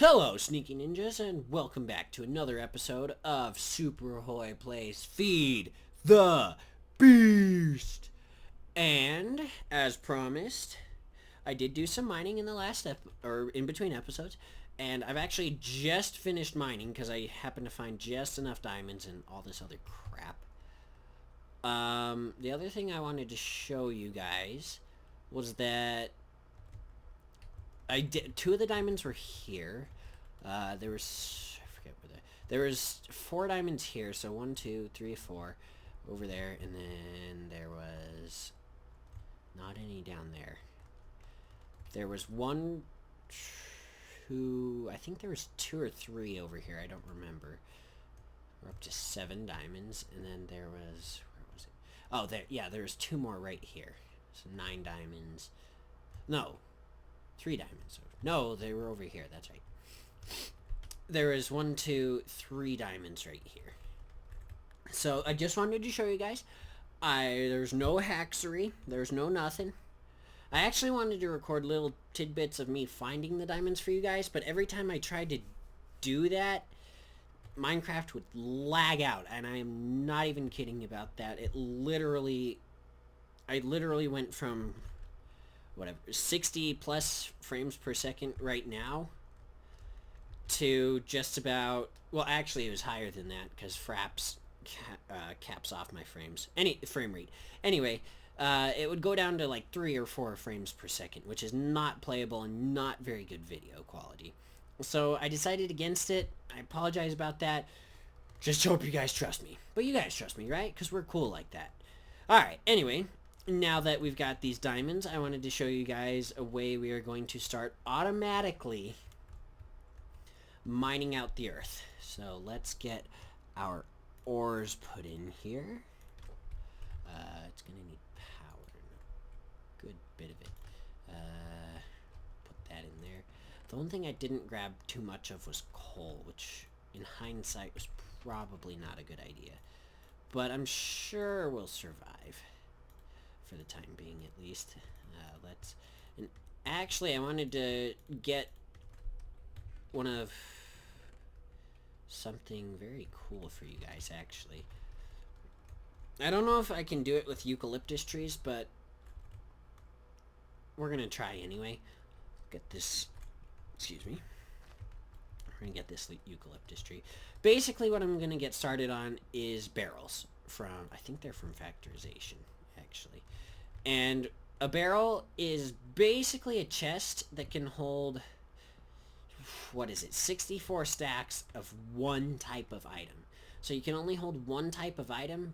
Hello, Sneaky Ninjas, and welcome back to another episode of Superhoii Plays Feed the Beast. And, as promised, I did do some mining in the last in between episodes, and I've actually just finished mining because I happened to find just enough diamonds and all this other crap. The other thing I wanted to show you guys was that two of the diamonds were here. There was, I forget where there was 4 diamonds here, so 1, 2, 3, 4 over there, and then there was not any down there. There was 1, 2, I think there was 2 or 3 over here, I don't remember. We're up to 7 diamonds, and then there was, where was it? Oh, there was 2 more right here. So 9 diamonds. No. 3 diamonds. No, they were over here. That's right. There is 1, 2, 3 diamonds right here. So I just wanted to show you guys. There's no haxery. There's no nothing. I actually wanted to record little tidbits of me finding the diamonds for you guys, but every time I tried to do that, Minecraft would lag out, and I am not even kidding about that. I literally went from whatever 60 plus frames per second right now to just about, well, actually it was higher than that because Fraps caps off my frame rate. Anyway, it would go down to like 3 or 4 frames per second, which is not playable and not very good video quality. So I decided against it. I apologize about that. Just hope you guys trust me. But you guys trust me, right? Because we're cool like that. Alright, anyway, now that we've got these diamonds, I wanted to show you guys a way we are going to start automatically mining out the earth. So let's get our ores put in here. It's going to need power. A good bit of it. Put that in there. The one thing I didn't grab too much of was coal, which in hindsight was probably not a good idea. But I'm sure we'll survive. For the time being, at least. And actually, I wanted to get one of something very cool for you guys, actually. I don't know if I can do it with eucalyptus trees, but we're gonna try anyway. Get this, excuse me. We're gonna get this eucalyptus tree. Basically, what I'm gonna get started on is barrels from, I think they're from factorization, actually. And a barrel is basically a chest that can hold, what is it, 64 stacks of one type of item. So you can only hold one type of item,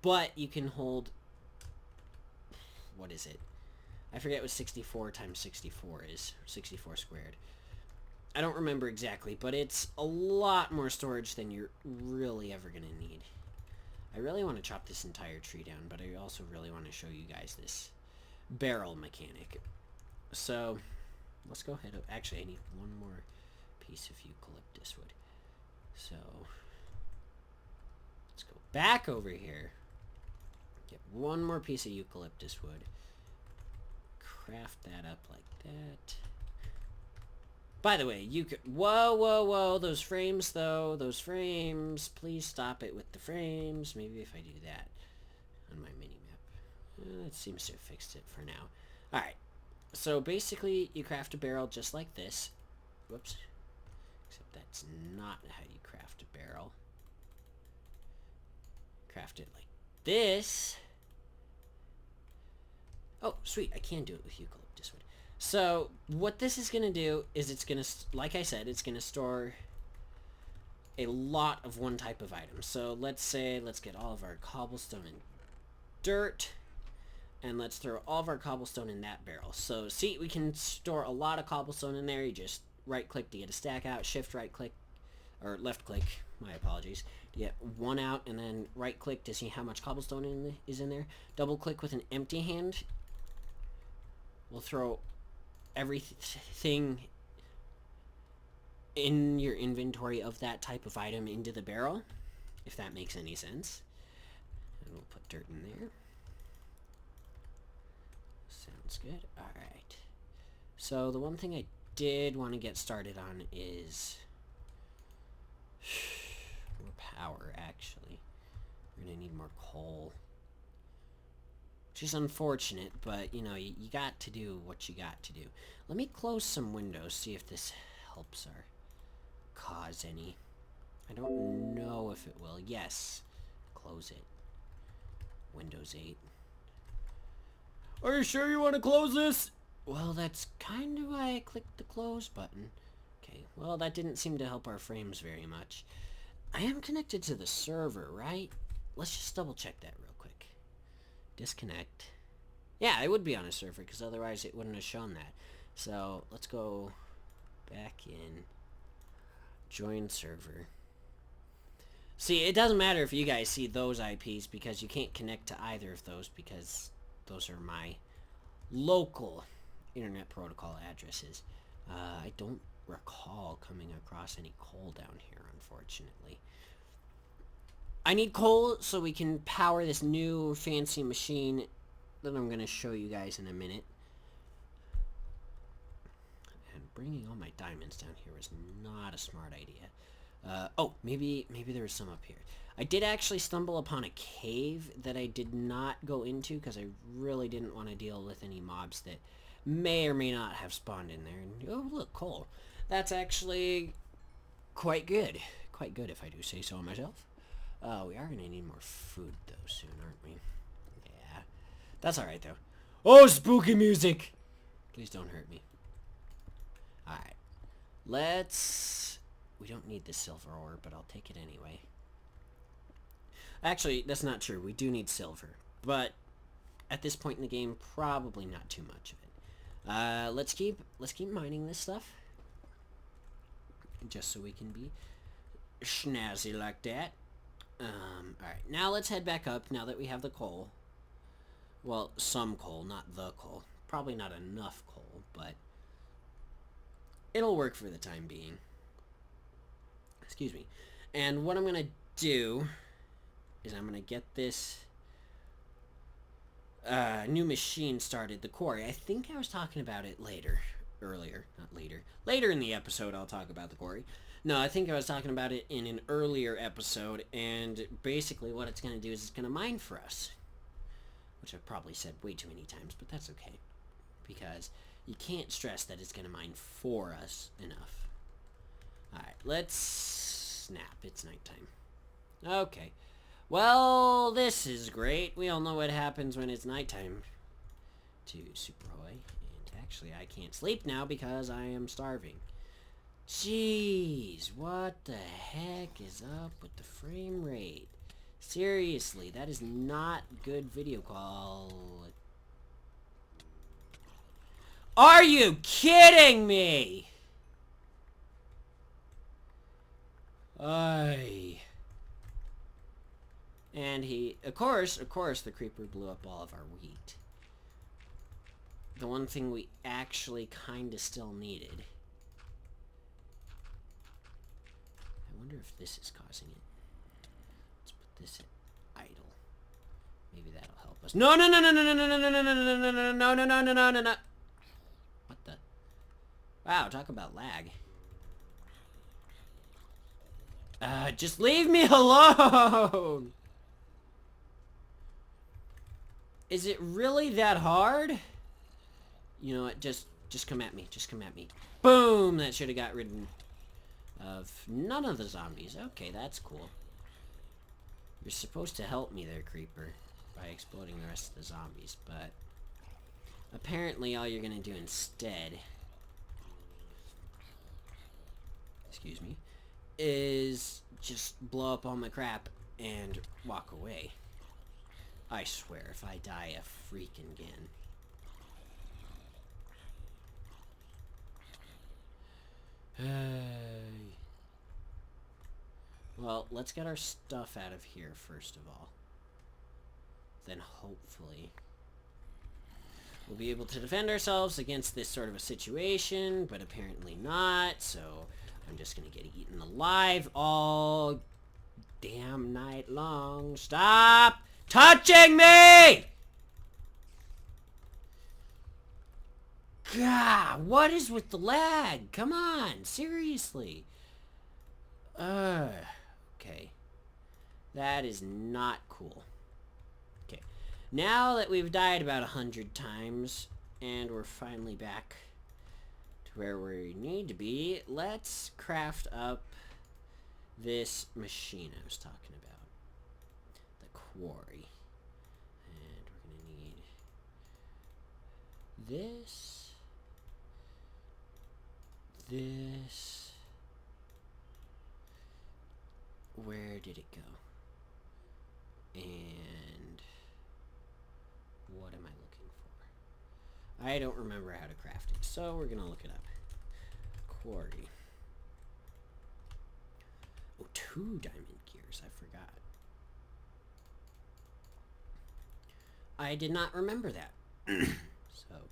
but you can hold, what is it? I forget what 64 times 64 is, 64 squared. I don't remember exactly, but it's a lot more storage than you're really ever going to need. I really want to chop this entire tree down, but I also really want to show you guys this barrel mechanic. So, let's go ahead. Actually, I need one more piece of eucalyptus wood. So, let's go back over here. Get one more piece of eucalyptus wood. Craft that up like that. By the way, you could... Whoa. Those frames, though. Those frames. Please stop it with the frames. Maybe if I do that on my mini-map. It seems to have fixed it for now. Alright. So, basically, you craft a barrel just like this. Whoops. Except that's not how you craft a barrel. Craft it like this. Oh, sweet. I can do it with eucalyptus wood. So, what this is going to do is it's going to, like I said, it's going to store a lot of one type of item. So, let's get all of our cobblestone and dirt, and let's throw all of our cobblestone in that barrel. So, see, we can store a lot of cobblestone in there. You just right-click to get a stack out, shift right-click, or left-click, my apologies, to get one out, and then right-click to see how much cobblestone is in there. Double-click with an empty hand. We'll throw everything in your inventory of that type of item into the barrel, if that makes any sense. And we'll put dirt in there. Sounds good. Alright. So the one thing I did want to get started on is more power, actually. We're going to need more coal. Which is unfortunate, but, you know, you got to do what you got to do. Let me close some windows, see if this helps our cause any. I don't know if it will. Yes. Close it. Windows 8. Are you sure you want to close this? Well, that's kind of why I clicked the close button. Okay, well, that didn't seem to help our frames very much. I am connected to the server, right? Let's just double check that real quick. Disconnect. Yeah, it would be on a server, because otherwise it wouldn't have shown that. So, let's go back in. Join server. See, it doesn't matter if you guys see those IPs, because you can't connect to either of those, because those are my local internet protocol addresses. I don't recall coming across any coal down here, unfortunately. I need coal so we can power this new fancy machine that I'm going to show you guys in a minute. And bringing all my diamonds down here was not a smart idea. Oh, maybe there was some up here. I did actually stumble upon a cave that I did not go into because I really didn't want to deal with any mobs that may or may not have spawned in there. And, oh, look, coal. That's actually quite good. Quite good, if I do say so myself. We are going to need more food, though, soon, aren't we? Yeah. That's alright, though. Oh, spooky music! Please don't hurt me. Alright. Let's... We don't need the silver ore, but I'll take it anyway. Actually, that's not true. We do need silver. But at this point in the game, probably not too much of it. Let's keep mining this stuff. Just so we can be snazzy like that. Alright, now let's head back up now that we have the coal. Well, some coal, not the coal. Probably not enough coal, but it'll work for the time being. Excuse me. And what I'm going to do is I'm going to get this new machine started, the quarry. I think I was talking about it later in the episode I'll talk about the quarry. No, I think I was talking about it in an earlier episode, and basically what it's going to do is it's going to mine for us. Which I've probably said way too many times, but that's okay. Because you can't stress that it's going to mine for us enough. Alright, let's snap. It's nighttime. Okay. Well, this is great. We all know what happens when it's nighttime to Superhoii. And actually, I can't sleep now because I am starving. Jeez, what the heck is up with the frame rate? Seriously, that is not good video quality. Are you kidding me? And of course, the creeper blew up all of our wheat. The one thing we actually kinda still needed. I wonder if this is causing it. Let's put this at idle. Maybe that'll help us. No, no, no, no, no, no, no, no, no, no, no, no, no, no, no, no, no, no, no, no. What the? Wow, talk about lag. Just leave me alone! Is it really that hard? You know what, just come at me, just come at me. Boom! That should have got rid of none of the zombies. Okay, that's cool. You're supposed to help me there, creeper, by exploding the rest of the zombies, but apparently all you're gonna do instead, excuse me, is just blow up all my crap and walk away. I swear, if I die a freaking again. Well, let's get our stuff out of here first of all. Then hopefully we'll be able to defend ourselves against this sort of a situation, but apparently not, so I'm just gonna get eaten alive all damn night long. Stop touching me! God, what is with the lag? Come on, seriously. Okay. That is not cool. Okay. Now that we've died about 100 times, and we're finally back to where we need to be, let's craft up this machine I was talking about. The quarry. And we're going to need this. Where did it go? And what am I looking for? I don't remember how to craft it, so we're gonna look it up. Quarry. Oh, 2 diamond gears, I forgot. I did not remember that. So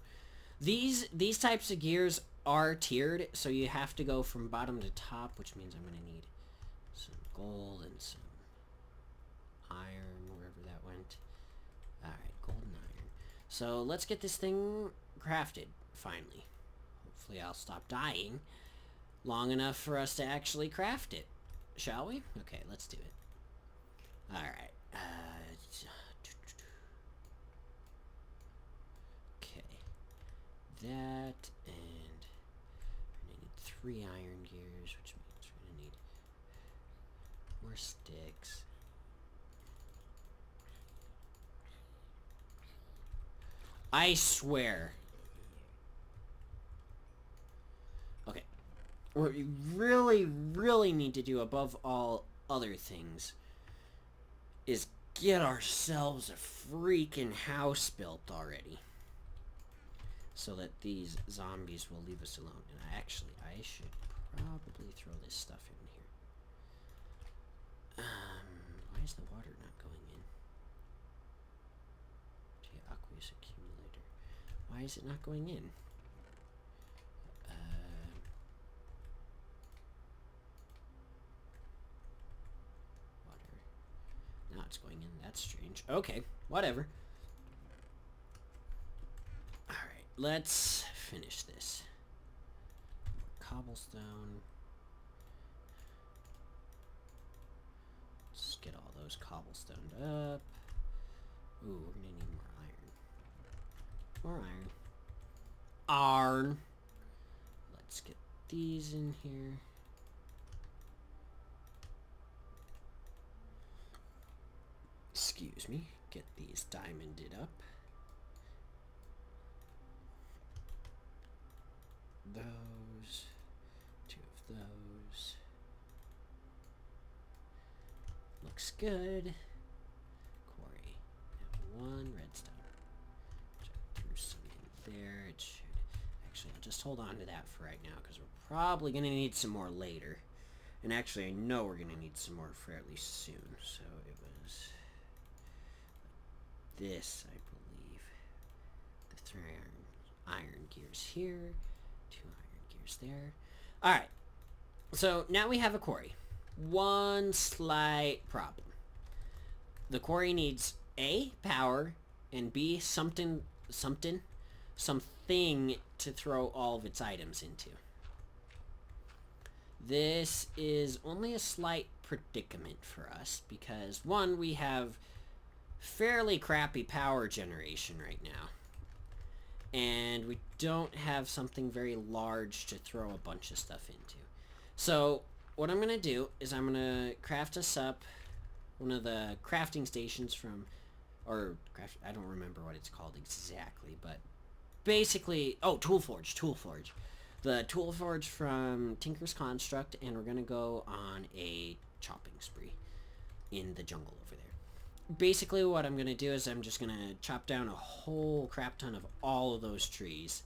these types of gears are tiered, so you have to go from bottom to top, which means I'm gonna need some gold and some iron, wherever that went. Alright, gold and iron. So let's get this thing crafted, finally. Hopefully I'll stop dying long enough for us to actually craft it. Shall we? Okay, let's do it. Alright. Okay. That, and we're going to need 3 iron gears, which means we're going to need more sticks. I swear. Okay. What we really, really need to do above all other things is get ourselves a freaking house built already. So that these zombies will leave us alone. And I should probably throw this stuff in here. Why is the water not going in? Okay, aqueous accumulator. Why is it not going in? Water. Now it's going in. That's strange. Okay, whatever. Alright, let's finish this. Cobblestone. Let's get all those cobblestoned up. Ooh, we're gonna need more iron. More iron. Iron. Let's get these in here. Excuse me. Get these diamonded up. Those. 2 of those. Looks good. Quarry. Now 1 redstone. Throw some in there. It should. Actually, I'll just hold on to that for right now because we're probably going to need some more later. And actually, I know we're going to need some more fairly soon. So it was this, I believe. The 3 iron gears here. 2 iron gears there. Alright. So now we have a quarry. One slight problem. The quarry needs A, power, and B, something to throw all of its items into. This is only a slight predicament for us because, one, we have fairly crappy power generation right now. And we don't have something very large to throw a bunch of stuff into. So what I'm going to do is I'm going to craft us up one of the crafting stations from, I don't remember what it's called exactly, but basically, Tool Forge. The Tool Forge from Tinker's Construct, and we're going to go on a chopping spree in the jungle over there. Basically what I'm going to do is I'm just going to chop down a whole crap ton of all of those trees.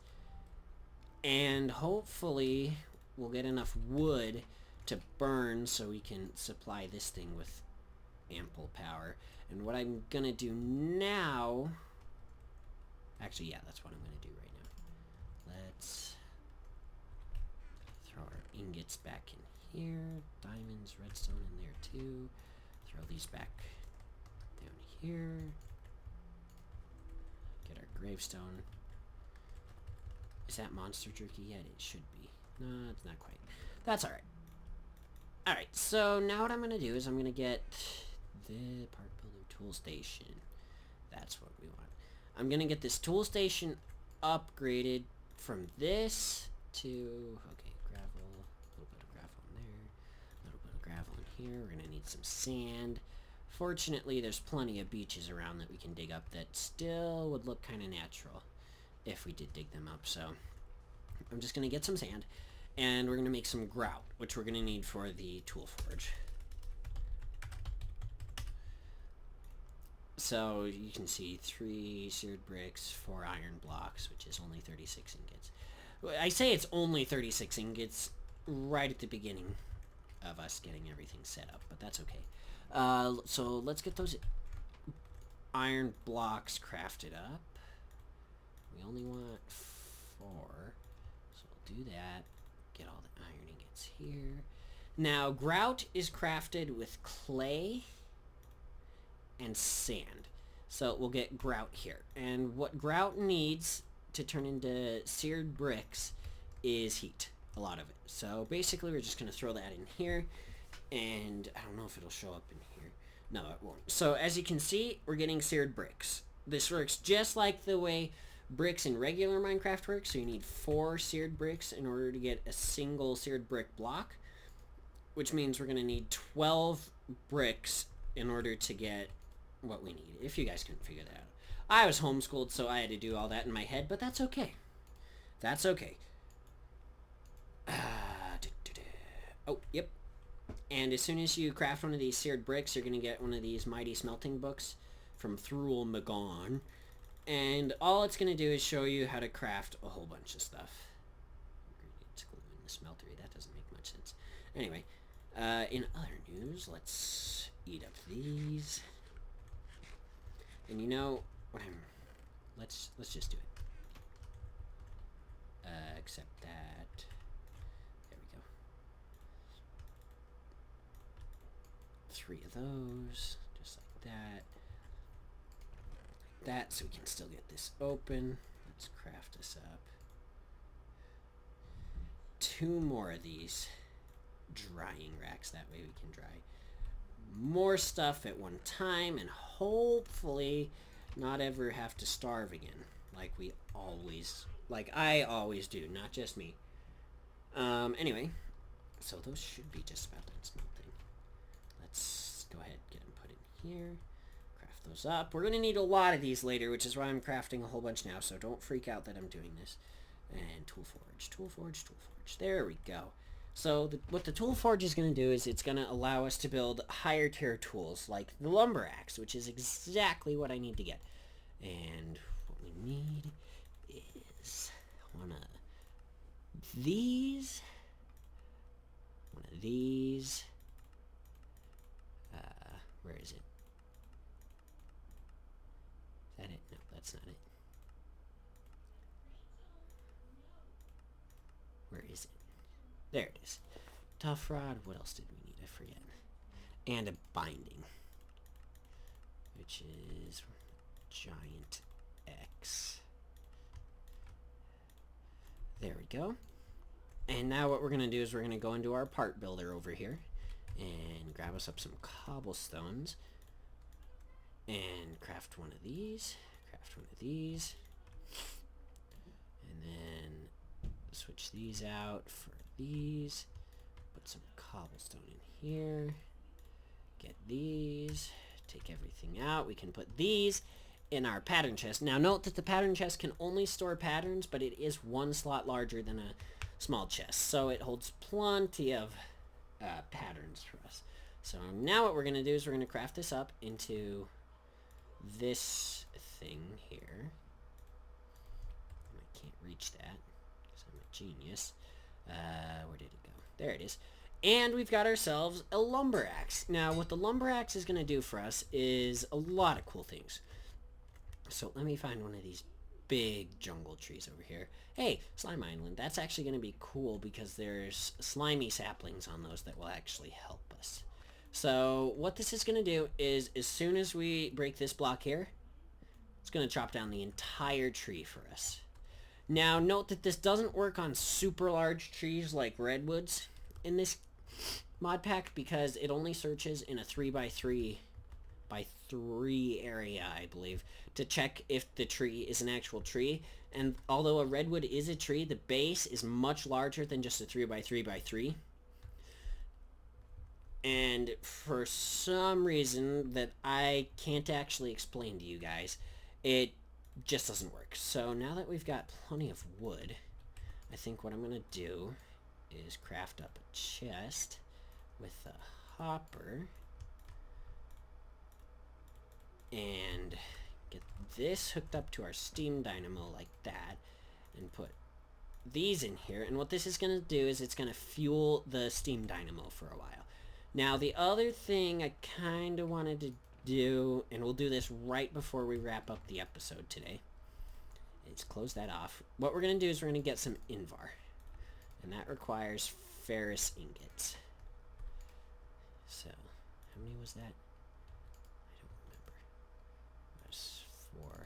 And hopefully we'll get enough wood to burn so we can supply this thing with ample power. And what I'm going to do now... Actually, yeah, that's what I'm going to do right now. Let's throw our ingots back in here. Diamonds, redstone in there too. Throw these back down here. Get our gravestone. Is that monster jerky yet? It should be. No, it's not quite. That's alright. Alright, so now what I'm going to do is I'm going to get the part builder tool station. That's what we want. I'm going to get this tool station upgraded from this to... Okay, gravel. A little bit of gravel in there. A little bit of gravel in here. We're going to need some sand. Fortunately, there's plenty of beaches around that we can dig up that still would look kind of natural if we did dig them up. So I'm just going to get some sand, and we're going to make some grout, which we're going to need for the tool forge. So you can see 3 seared bricks, 4 iron blocks, which is only 36 ingots. I say it's only 36 ingots right at the beginning of us getting everything set up, but that's okay. So let's get those iron blocks crafted up. We only want 4, so we'll do that. Get all the iron ingots here. Now, grout is crafted with clay and sand. So we'll get grout here. And what grout needs to turn into seared bricks is heat. A lot of it. So basically we're just going to throw that in here. And I don't know if it'll show up in here. No, it won't. So as you can see, we're getting seared bricks. This works just like the way bricks in regular Minecraft work. So you need 4 seared bricks in order to get a single seared brick block. Which means we're going to need 12 bricks in order to get what we need. If you guys couldn't figure that out. I was homeschooled, so I had to do all that in my head, but that's okay. That's okay. Oh, yep. And as soon as you craft one of these seared bricks, you're going to get one of these mighty smelting books from Thrul Magon. And all it's going to do is show you how to craft a whole bunch of stuff. It's glue in the smeltery. That doesn't make much sense. Anyway, in other news, let's eat up these. And you know what let's just do it. Except that. There we go. 3 of those, just like that. Like that, so we can still get this open. Let's craft this up. 2 more of these drying racks. That way we can dry more stuff at one time and hopefully not ever have to starve again like I always do, not just me. Anyway, so those should be just about done smelting. Let's go ahead and get them put in here, craft those up. We're going to need a lot of these later, which is why I'm crafting a whole bunch now, so don't freak out that I'm doing this. And tool forge, tool forge, tool forge. There we go. So what the tool forge is going to do is it's going to allow us to build higher tier tools like the lumber axe, which is exactly what I need to get. And what we need is one of these, where is it? Is that it? No, that's not it. Where is it? There it is. Tough rod. What else did we need? I forget. And a binding, which is giant X. There we go. And now what we're going to do is we're going to go into our part builder over here and grab us up some cobblestones and craft one of these, and then switch these out for these, put some cobblestone in here, get these, take everything out. We can put these in our pattern chest. Now note that the pattern chest can only store patterns, but it is 1 slot larger than a small chest, so it holds plenty of patterns for us. So now what we're going to do is we're going to craft this up into this thing here. I can't reach that because I'm a genius. Where did it go? There it is. And we've got ourselves a lumber axe. Now what the lumber axe is going to do for us is a lot of cool things. So let me find one of these big jungle trees over here. Hey, Slime Island. That's actually going to be cool because there's slimy saplings on those that will actually help us. So what this is going to do is as soon as we break this block here, it's going to chop down the entire tree for us. Now, note that this doesn't work on super large trees like redwoods in this mod pack because it only searches in a 3x3 by 3 area, I believe, to check if the tree is an actual tree. And although a redwood is a tree, the base is much larger than just a 3x3x3. And for some reason that I can't actually explain to you guys, it just doesn't work. So now that we've got plenty of wood, I think what I'm going to do is craft up a chest with a hopper and get this hooked up to our steam dynamo like that and put these in here. And what this is going to do is it's going to fuel the steam dynamo for a while. Now the other thing I kind of wanted to do, and we'll do this right before we wrap up the episode today, is close that off. What we're going to do is we're going to get some Invar, and that requires ferrous ingots. So, how many was that? I don't remember. That's 4. We'll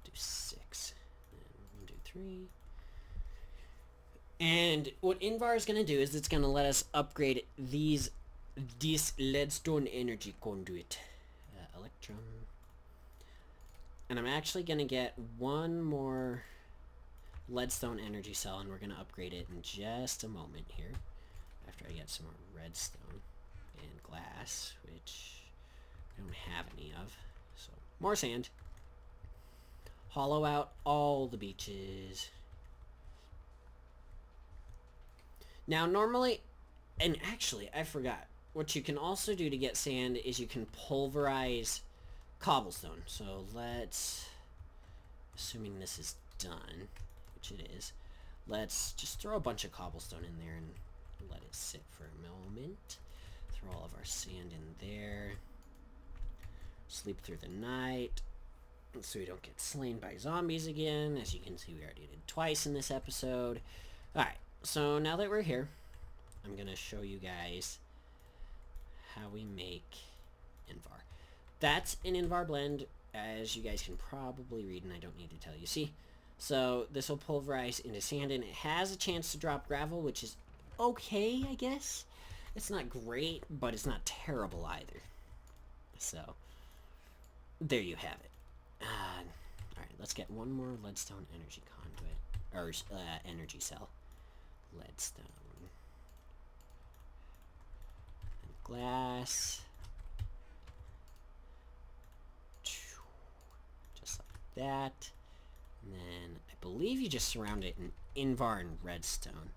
do 6. And we'll do 3. And what Invar is going to do is it's going to let us upgrade this leadstone energy conduit. Electrum. And I'm actually going to get one more leadstone energy cell, and we're going to upgrade it in just a moment here after I get some more redstone and glass, which I don't have any of. So, more sand. Hollow out all the beaches. Now, normally, and actually, I forgot, what you can also do to get sand is you can pulverize cobblestone. So let's, assuming this is done, which it is, let's just throw a bunch of cobblestone in there and let it sit for a moment. Throw all of our sand in there. Sleep through the night so we don't get slain by zombies again. As you can see, we already did twice in this episode. Alright, so now that we're here, I'm going to show you guys how we make Invar. That's an Invar blend, as you guys can probably read, and I don't need to tell you. See? So this will pulverize into sand, and it has a chance to drop gravel, which is okay, I guess. It's not great, but it's not terrible either. So, there you have it. Alright, let's get one more leadstone energy conduit, or energy cell. Leadstone. And glass. Just like that. And then, I believe you just surround it in Invar and redstone.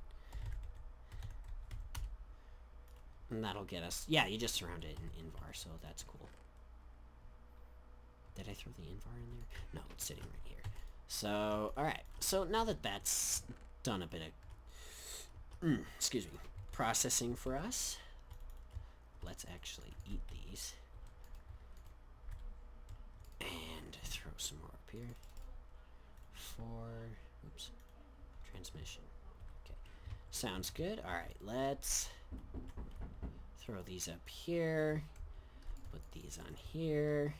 And that'll get us... Yeah, you just surround it in Invar, so that's cool. Did I throw the Invar in there? No, it's sitting right here. So, alright. So, now that that's done a bit of... excuse me. Processing for us. Let's actually eat these. And throw some more up here. 4... Oops. Transmission. Okay. Sounds good. Alright, let's... throw these up here. Put these on here.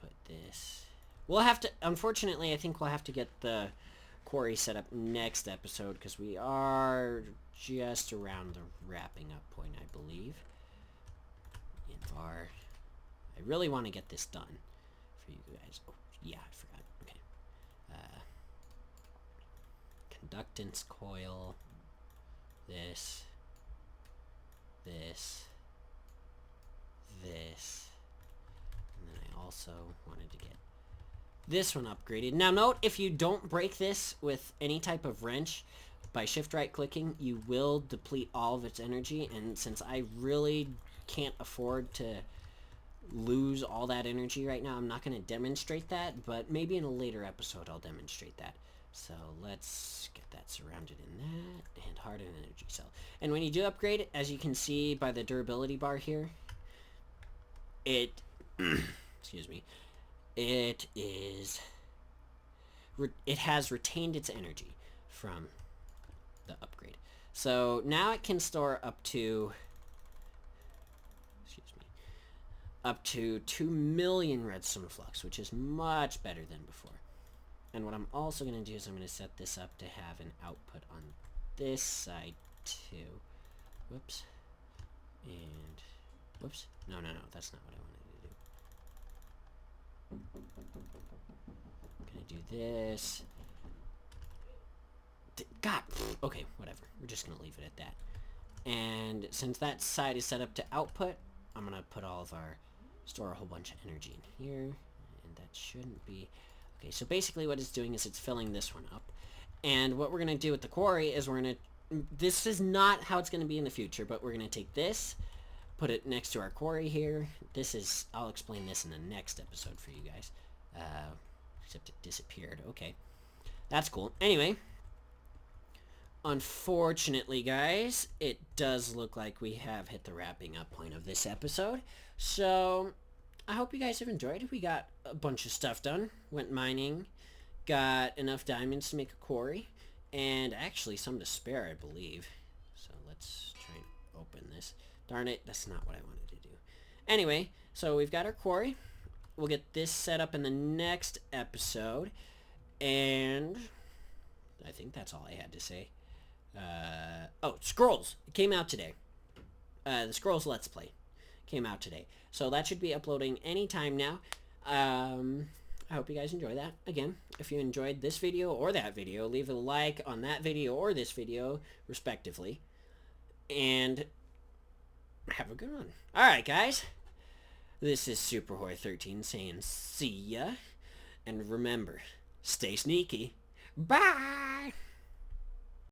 Put this... We'll have to... Unfortunately, I think we'll have to get the quarry set up next episode, because we are just around the wrapping up point, I believe. Invar. I really want to get this done for you guys. Oh, yeah, I forgot. Okay. Conductance coil. This. This. This. And then I also wanted to get this one upgraded. Now note, if you don't break this with any type of wrench, by shift right clicking, you will deplete all of its energy, and since I really can't afford to lose all that energy right now, I'm not going to demonstrate that, but maybe in a later episode I'll demonstrate that. So let's get that surrounded in that, and harden energy cell. And when you do upgrade it, as you can see by the durability bar here, it, excuse me, it has retained its energy from the upgrade. So now it can store up to, excuse me, up to 2 million redstone flux, which is much better than before. And what I'm also going to do is I'm going to set this up to have an output on this side too. Whoops. And whoops. No, that's not what I wanted to do. I'm going to do this. God. Okay, whatever. We're just going to leave it at that. And since that side is set up to output, I'm going to store a whole bunch of energy in here. And that shouldn't be... Okay, so basically what it's doing is it's filling this one up. And what we're going to do with the quarry is we're going to... This is not how it's going to be in the future, but we're going to take this, put it next to our quarry here. This is... I'll explain this in the next episode for you guys. Except it disappeared. Okay. That's cool. Anyway... Unfortunately, guys, it does look like we have hit the wrapping up point of this episode. So, I hope you guys have enjoyed. We got a bunch of stuff done. Went mining. Got enough diamonds to make a quarry. And actually some to spare, I believe. So, let's try and open this. Darn it, that's not what I wanted to do. Anyway, so we've got our quarry. We'll get this set up in the next episode. And I think that's all I had to say. Scrolls. It came out today. The Scrolls Let's Play came out today. So that should be uploading anytime now. I hope you guys enjoy that. Again, if you enjoyed this video or that video, leave a like on that video or this video, respectively. And have a good one. Alright, guys. This is Superhoii 13 saying see ya. And remember, stay sneaky. Bye!